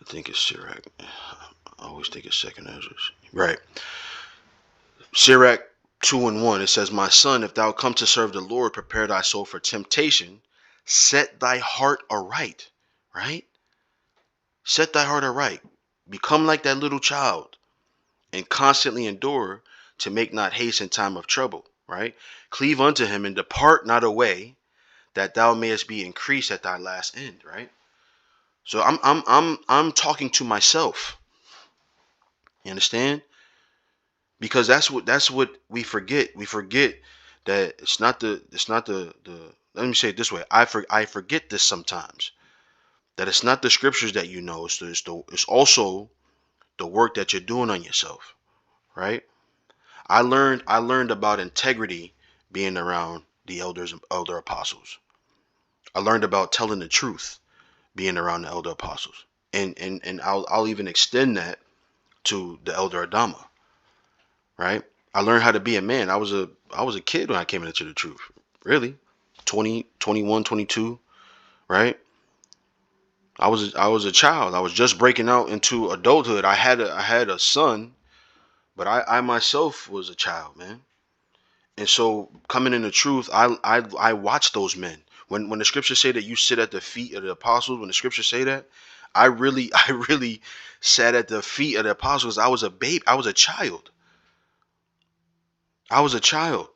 think it's Sirach. I always think it's second Ezra. Right. Sirach 2:1. It says, "My son, if thou come to serve the Lord, prepare thy soul for temptation. Set thy heart aright." Right? Set thy heart aright. Become like that little child and constantly endure to make not haste in time of trouble. Right? Cleave unto him and depart not away, that thou mayest be increased at thy last end. Right? So I'm talking to myself. You understand? Because that's what we forget. We forget that it's not the let me say it this way. I forget this sometimes. That it's not the scriptures that you know, it's also the work that you're doing on yourself, right? I learned about integrity being around the elder apostles. I learned about telling the truth being around the elder apostles. And I'll even extend that to the elder Adama, right? I learned how to be a man. I was a kid when I came into the truth. Really? 20, 21, 22, right? I was a child. I was just breaking out into adulthood. I had a son, but I myself was a child, man. And so coming in the truth, I watched those men. When the scriptures say that you sit at the feet of the apostles, when the scriptures say that, I really I really sat at the feet of the apostles. I was a babe. I was a child. I was a child.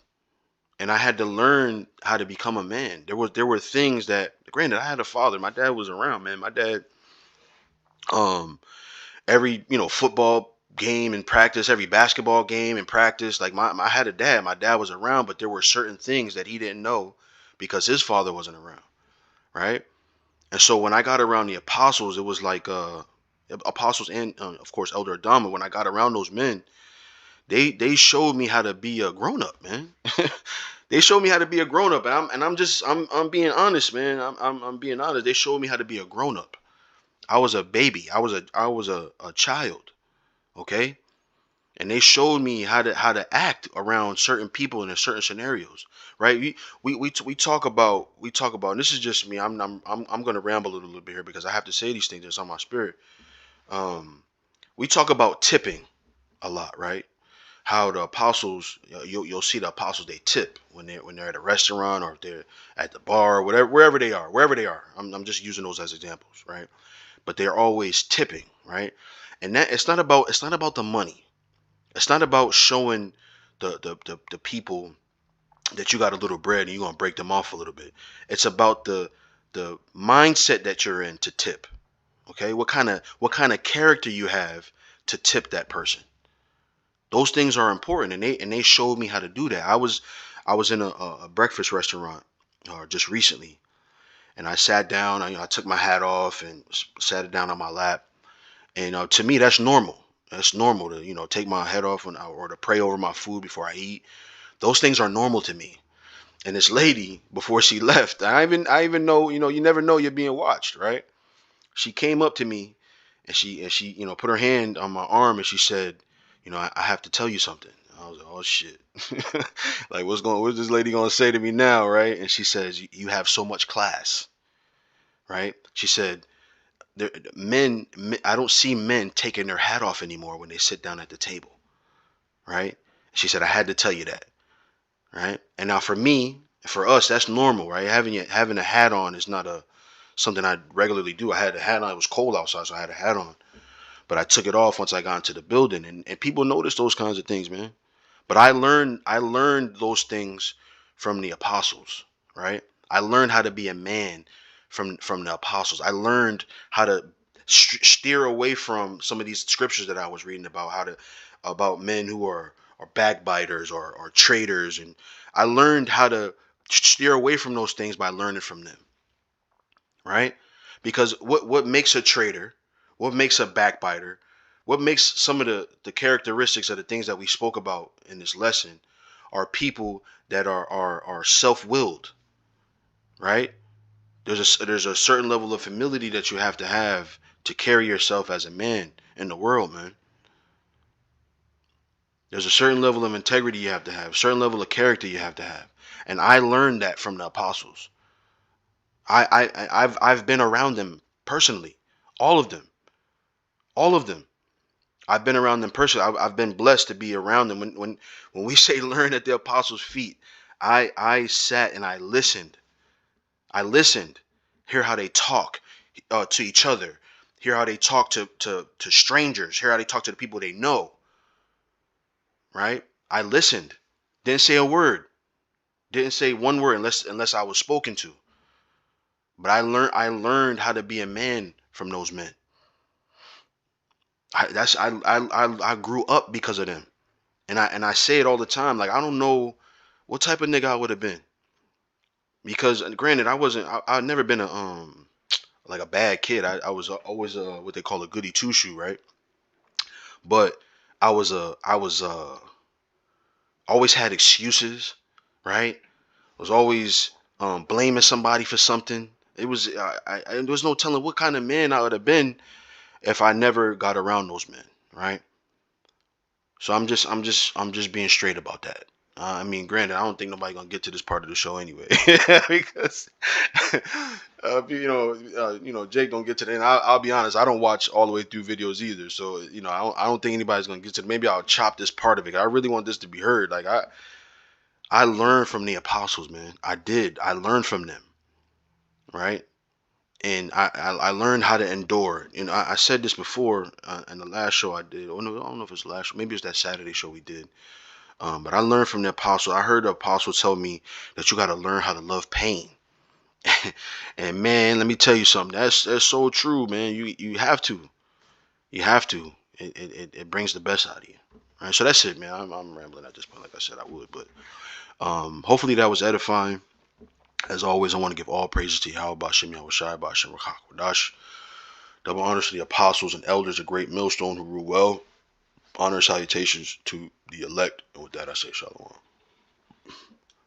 And I had to learn how to become a man. There were things that, granted, I had a father. My dad was around, man. My dad, um, every football game in practice, every basketball game in practice, like I had a dad. My dad was around, but there were certain things that he didn't know because his father wasn't around, right? And so when I got around the apostles, it was like apostles and of course Elder Adama. When I got around those men, they showed me how to be a grown up, man. They showed me how to be a grown up, and I'm being honest, man. I'm being honest. They showed me how to be a grown up. I was a baby. I was a child, okay? And they showed me how to act around certain people in certain scenarios, right? We talk about. And this is just me. I'm gonna ramble a little bit here because I have to say these things that's on my spirit. Um, we talk about tipping a lot, right? How the apostles, you'll see the apostles, they tip when they're at a restaurant or if they're at the bar or whatever, wherever they are. I'm just using those as examples, right? But they're always tipping, right? And that it's not about the money. It's not about showing the people that you got a little bread and you're gonna break them off a little bit. It's about the mindset that you're in to tip. Okay, what kind of character you have to tip that person. Those things are important, and they showed me how to do that. I was in a breakfast restaurant just recently, and I sat down. I took my hat off and sat it down on my lap. And to me, that's normal. That's normal to take my head off or to pray over my food before I eat. Those things are normal to me. And this lady, before she left, I even know, you never know you're being watched, right? She came up to me and she put her hand on my arm and she said, I have to tell you something. I was like, oh shit. Like what's this lady gonna say to me now, right? And she says, you have so much class, right? She said, I don't see men taking their hat off anymore when they sit down at the table, right? She said, I had to tell you that, right? And now for me, for us, that's normal, right? Having a hat on is not a something I regularly do. I had a hat on. It was cold outside, so I had a hat on. But I took it off once I got into the building, and people notice those kinds of things, man. But I learned those things from the apostles, right? I learned how to be a man from the apostles. I learned how to steer away from some of these scriptures that I was reading about about men who are backbiters or traitors, and I learned how to steer away from those things by learning from them, right? Because what makes a traitor, what makes a backbiter, what makes some of the characteristics of the things that we spoke about in this lesson are people that are self-willed, right? There's a certain level of humility that you have to carry yourself as a man in the world, man. There's a certain level of integrity you have to have, a certain level of character you have to have. And I learned that from the apostles. I've been around them personally, all of them. All of them. I've been around them personally. I've been blessed to be around them. When we say learn at the apostles' feet, I sat and I listened. I listened. Hear how they talk to each other. Hear how they talk to strangers. Hear how they talk to the people they know. Right? I listened. Didn't say a word. Didn't say one word unless I was spoken to. But I learned how to be a man from those men. I grew up because of them. And I say it all the time. Like, I don't know what type of nigga I would have been. Because granted, I've never been a like a bad kid. I was always what they call a goody two shoe, right? But I was always had excuses, right? I was always blaming somebody for something. It was there was no telling what kind of man I would have been if I never got around those men, right? So I'm just being straight about that. I mean, granted, I don't think nobody gonna get to this part of the show anyway, because Jake don't get to the end. I'll be honest, I don't watch all the way through videos either. So I don't think anybody's gonna get to. Maybe I'll chop this part of it. I really want this to be heard. Like I learned from the apostles, man. I did. I learned from them, right? And I learned how to endure. I said this before in the last show I did. Oh no, I don't know if it's the last show. Maybe it's that Saturday show we did. But I learned from the apostle. I heard the apostle tell me that you got to learn how to love pain. And man, let me tell you something. That's so true, man. You have to. You have to. It brings the best out of you. All right. So that's it, man. I'm rambling at this point. Like I said, I would, but hopefully that was edifying. As always, I want to give all praises to Yahweh Bashem Yahweh Shai Bashem Rakak Wadash. Double honors to the apostles and elders, a great millstone who rule well. Honor and salutations to the elect. And with that, I say shalom.